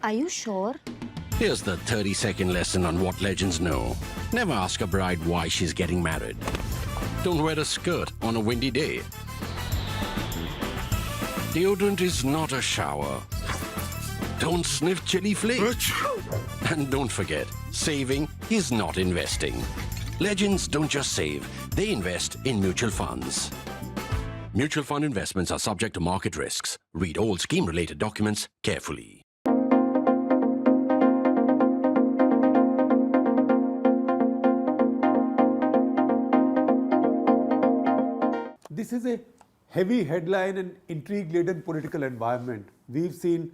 Are you sure? Here's the 30-second lesson on what legends know. Never ask a bride why she's getting married. Don't wear a skirt on a windy day. Deodorant is not a shower. Don't sniff chili flakes. And don't forget, saving is not investing. Legends don't just save, they invest in mutual funds. Mutual fund investments are subject to market risks. Read all scheme-related documents carefully. This is a heavy headline and intrigue-laden political environment. We've seen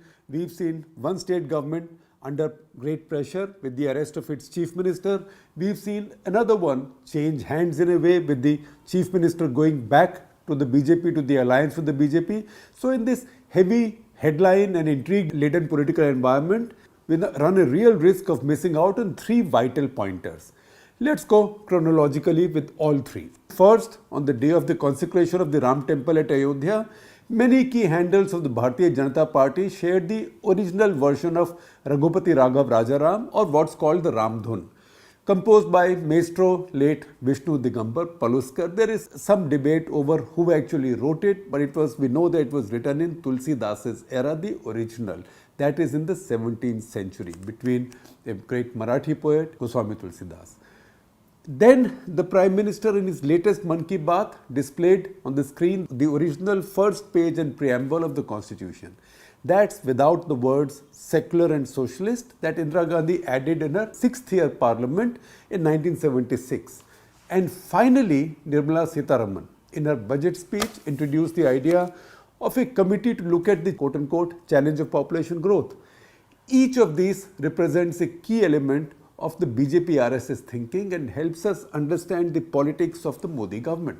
one state government under great pressure with the arrest of its chief minister. We've seen another one change hands in a way with the chief minister going back to the BJP, to the alliance with the BJP. So in this heavy headline and intrigue-laden political environment, we run a real risk of missing out on three vital pointers. Let's go chronologically with all three. First, on the day of the consecration of the Ram temple at Ayodhya, many key handles of the Bharatiya Janata Party shared the original version of Raghupati Raghav Rajaram, or what's called the Ramdhun. Composed by maestro late Vishnu Digambar Paluskar. There is some debate over who actually wrote it, but we know that it was written in Tulsi Das's era, the original. That is in the 17th century between a great Marathi poet, Goswami Tulsi Das. Then the Prime Minister in his latest Mann Ki Baat displayed on the screen the original first page and preamble of the Constitution. That's without the words secular and socialist that Indira Gandhi added in her 6th year parliament in 1976. And finally, Nirmala Sitharaman in her budget speech introduced the idea of a committee to look at the quote-unquote challenge of population growth. Each of these represents a key element of the BJP-RSS thinking and helps us understand the politics of the Modi government.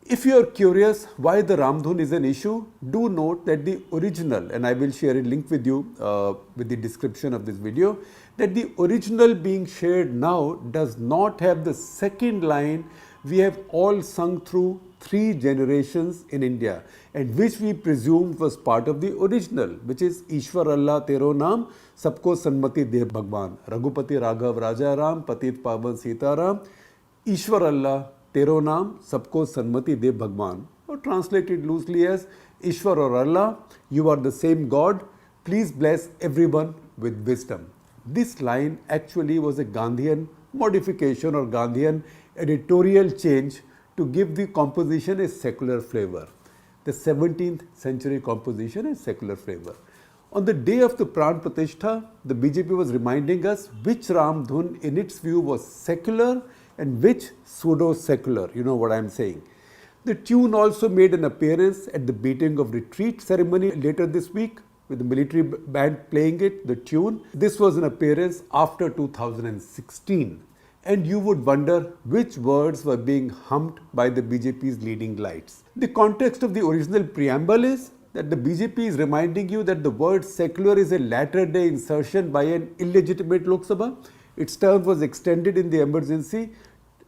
If you are curious why the Ramdhun is an issue, do note that the original, and I will share a link with you with the description of this video, that the original being shared now does not have the second line we have all sung through 3 generations in India, and which we presumed was part of the original, which is Ishwar Allah Tero Naam, Sabko Sanmati De Bhagwan, Raghupati Raghav Raja Ram, Patit Pavan Sita Ram, Ishwar Allah Tero Naam, Sabko Sanmati De Bhagwan, or translated loosely as Ishwar or Allah, you are the same God, please bless everyone with wisdom. This line actually was a Gandhian modification or Gandhian editorial change to give the composition a secular flavor. The 17th century composition is secular flavor. On the day of the Pran Pratishtha, the BJP was reminding us which Ramdhun in its view was secular and which pseudo-secular, you know what I am saying. The tune also made an appearance at the beating of retreat ceremony later this week with the military band playing it, the tune. This was an appearance after 2016. And you would wonder which words were being hummed by the BJP's leading lights. The context of the original preamble is that the BJP is reminding you that the word secular is a latter-day insertion by an illegitimate Lok Sabha. Its term was extended in the emergency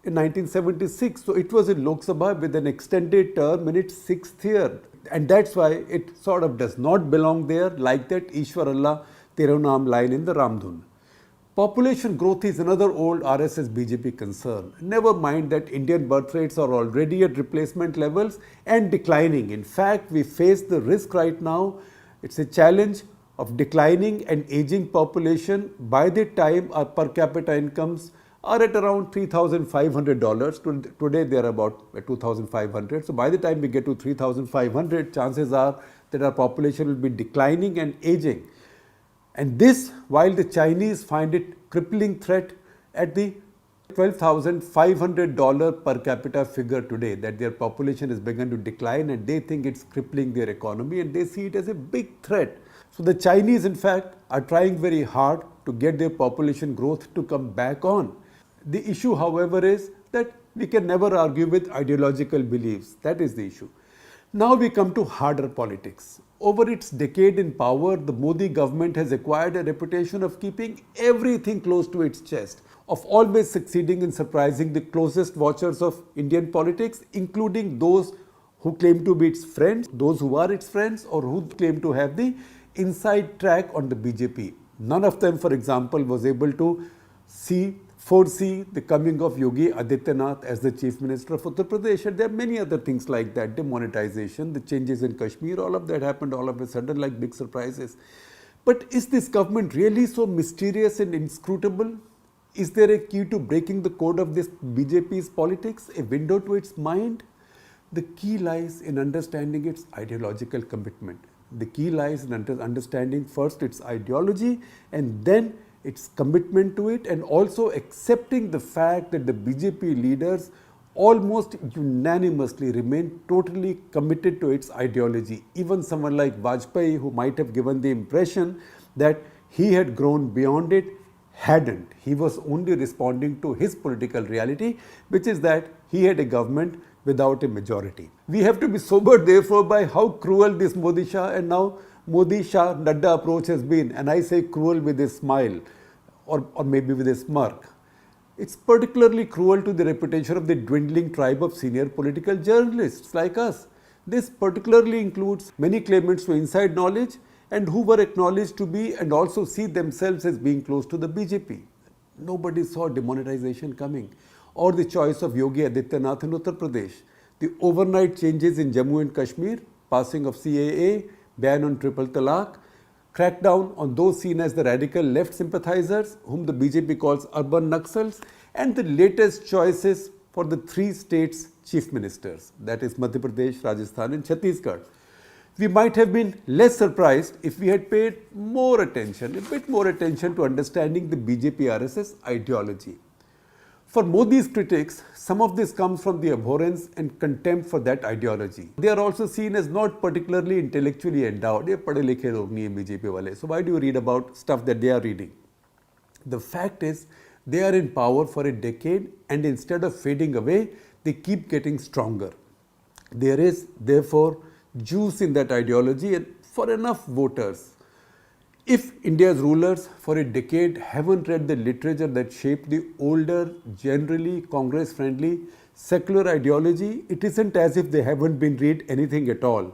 in 1976. So it was in Lok Sabha with an extended term in its 6th year. And that's why it sort of does not belong there, like that Ishwar Allah Tero Naam line in the Ramdhun. Population growth is another old RSS BJP concern. Never mind that Indian birth rates are already at replacement levels and declining. In fact, we face the risk right now. It's a challenge of declining and aging population by the time our per capita incomes are at around $3,500. Today they are about $2,500. So by the time we get to $3,500, chances are that our population will be declining and aging. And this, while the Chinese find it crippling threat at the $12,500 per capita figure today, that their population has begun to decline and they think it's crippling their economy and they see it as a big threat. So the Chinese, in fact, are trying very hard to get their population growth to come back on. The issue, however, is that we can never argue with ideological beliefs. That is the issue. Now we come to harder politics. Over its decade in power, the Modi government has acquired a reputation of keeping everything close to its chest, of always succeeding in surprising the closest watchers of Indian politics, including those who claim to be its friends, those who are its friends, or who claim to have the inside track on the BJP. None of them, for example, was able to foresee the coming of Yogi Adityanath as the Chief Minister of Uttar Pradesh. And there are many other things like that, demonetization, the changes in Kashmir, all of that happened all of a sudden like big surprises. But is this government really so mysterious and inscrutable? Is there a key to breaking the code of this BJP's politics, a window to its mind? The key lies in understanding its ideological commitment. The key lies in understanding first its ideology and then its commitment to it, and also accepting the fact that the BJP leaders almost unanimously remain totally committed to its ideology. Even someone like Vajpayee, who might have given the impression that he had grown beyond it, hadn't. He was only responding to his political reality, which is that he had a government without a majority. We have to be sobered therefore by how cruel this Modi Shah and now Modi Shah Nadda approach has been, and I say cruel with a smile or maybe with a smirk. It's particularly cruel to the reputation of the dwindling tribe of senior political journalists like us. This particularly includes many claimants to inside knowledge and who were acknowledged to be and also see themselves as being close to the BJP. Nobody saw demonetization coming, or the choice of Yogi Adityanath in Uttar Pradesh, the overnight changes in Jammu and Kashmir, passing of CAA, ban on triple talaq, crackdown on those seen as the radical left sympathizers, whom the BJP calls urban Naxals, and the latest choices for the three states' chief ministers, that is Madhya Pradesh, Rajasthan and Chhattisgarh. We might have been less surprised if we had paid more attention, a bit more attention to understanding the BJP-RSS ideology. For Modi's critics, some of this comes from the abhorrence and contempt for that ideology. They are also seen as not particularly intellectually endowed. Ye padhe likhe log nahi hai BJP wale. So why do you read about stuff that they are reading? The fact is, they are in power for a decade and instead of fading away, they keep getting stronger. There is, therefore, juice in that ideology and for enough voters. If India's rulers for a decade haven't read the literature that shaped the older, generally Congress-friendly, secular ideology, it isn't as if they haven't been read anything at all.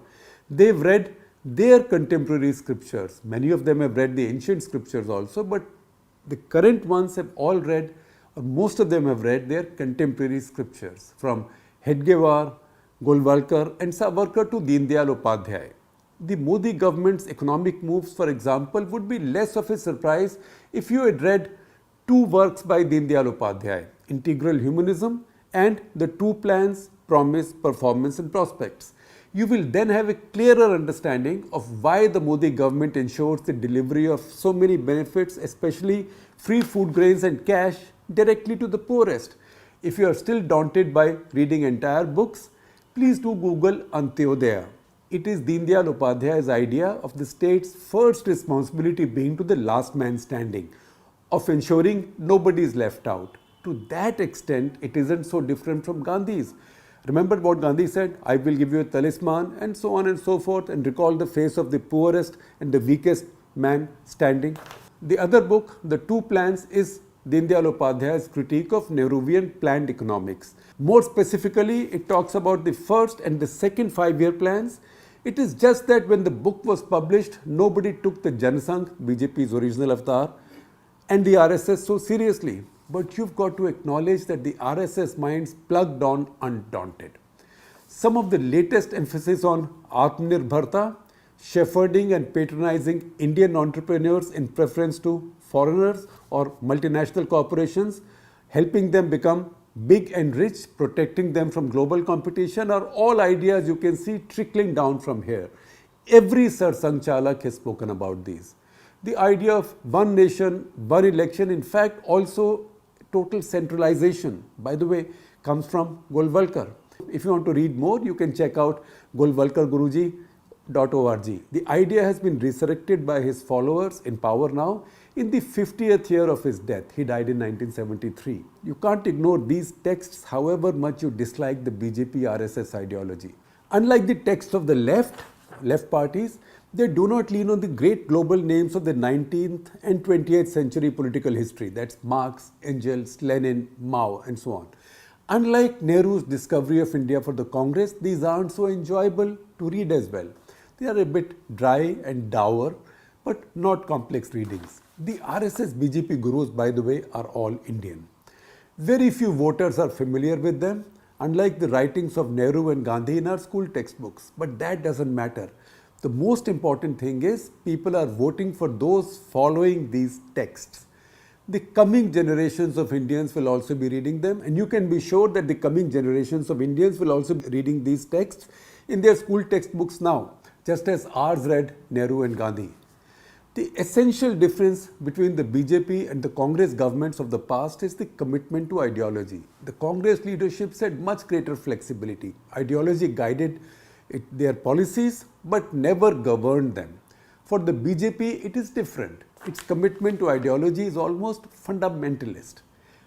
They've read their contemporary scriptures. Many of them have read the ancient scriptures also, but the current ones have all read, or most of them have read their contemporary scriptures, from Hedgewar, Golwalkar and Savarkar to Deen Dayal Upadhyay. The Modi government's economic moves, for example, would be less of a surprise if you had read two works by Deen Dayal Upadhyay, Integral Humanism and the two plans, Promise, Performance and Prospects. You will then have a clearer understanding of why the Modi government ensures the delivery of so many benefits, especially free food grains and cash, directly to the poorest. If you are still daunted by reading entire books, please do Google Antyodaya. It is Deen Dayal Upadhyay's idea of the state's first responsibility being to the last man standing, of ensuring nobody is left out. To that extent, it isn't so different from Gandhi's. Remember what Gandhi said, I will give you a talisman and so on and so forth, and recall the face of the poorest and the weakest man standing. The other book, The Two Plans, is Deen Dayal Upadhyay's critique of Nehruvian planned economics. More specifically, it talks about the first and the second 5-year plans. It is just that when the book was published, nobody took the Janasangh, BJP's original avatar, and the RSS so seriously. But you've got to acknowledge that the RSS minds plugged on undaunted. Some of the latest emphasis on Atmanirbharta, shepherding and patronizing Indian entrepreneurs in preference to foreigners or multinational corporations, helping them become big and rich, protecting them from global competition, are all ideas you can see trickling down from here. Every Sarsang Chalak has spoken about these. The idea of one nation, one election, in fact also total centralization, by the way, comes from Golwalkar. If you want to read more, you can check out golwalkarguruji.org. The idea has been resurrected by his followers in power now in the 50th year of his death. He died in 1973. You can't ignore these texts however much you dislike the BJP-RSS ideology. Unlike the texts of the left parties, they do not lean on the great global names of the 19th and 20th century political history. That's Marx, Engels, Lenin, Mao and so on. Unlike Nehru's discovery of India for the Congress, these aren't so enjoyable to read as well. They are a bit dry and dour, but not complex readings. The RSS BJP gurus, by the way, are all Indian. Very few voters are familiar with them, unlike the writings of Nehru and Gandhi in our school textbooks. But that doesn't matter. The most important thing is people are voting for those following these texts. The coming generations of Indians will also be reading them, and you can be sure that the coming generations of Indians will also be reading these texts in their school textbooks now, just as ours read Nehru and Gandhi. The essential difference between the BJP and the Congress governments of the past is the commitment to ideology. The Congress leadership said much greater flexibility. Ideology guided their policies but never governed them. For the BJP, it is different. Its commitment to ideology is almost fundamentalist.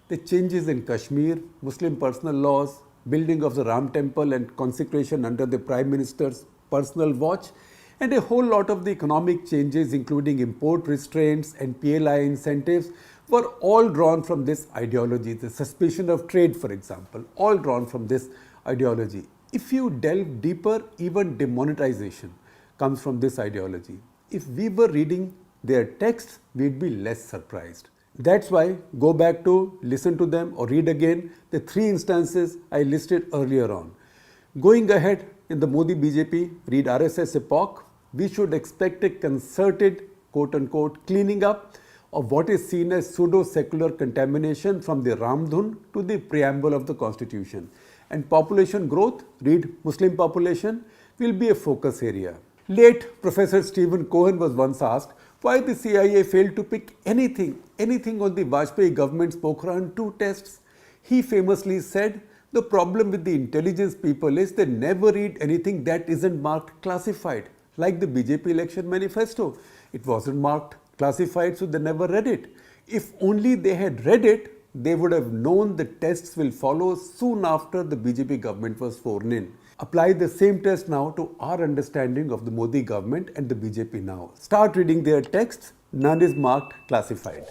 The changes in Kashmir, Muslim personal laws, building of the Ram temple and consecration under the Prime Minister's personal watch, and a whole lot of the economic changes including import restraints and PLI incentives were all drawn from this ideology. The suspension of trade, for example, all drawn from this ideology. If you delve deeper, even demonetization comes from this ideology. If we were reading their texts, we'd be less surprised. That's why go back to listen to them or read again the 3 instances I listed earlier on. Going ahead in the Modi BJP, read RSS epoch, we should expect a concerted quote-unquote cleaning up of what is seen as pseudo-secular contamination from the Ramdhun to the preamble of the constitution. And population growth, read Muslim population, will be a focus area. Late Professor Stephen Cohen was once asked why the CIA failed to pick anything on the Vajpayee government's Pokhran 2 tests. He famously said, the problem with the intelligence people is they never read anything that isn't marked classified, like the BJP election manifesto. It wasn't marked classified, so they never read it. If only they had read it, they would have known the tests will follow soon after the BJP government was sworn in. Apply the same test now to our understanding of the Modi government and the BJP now. Start reading their texts, none is marked classified.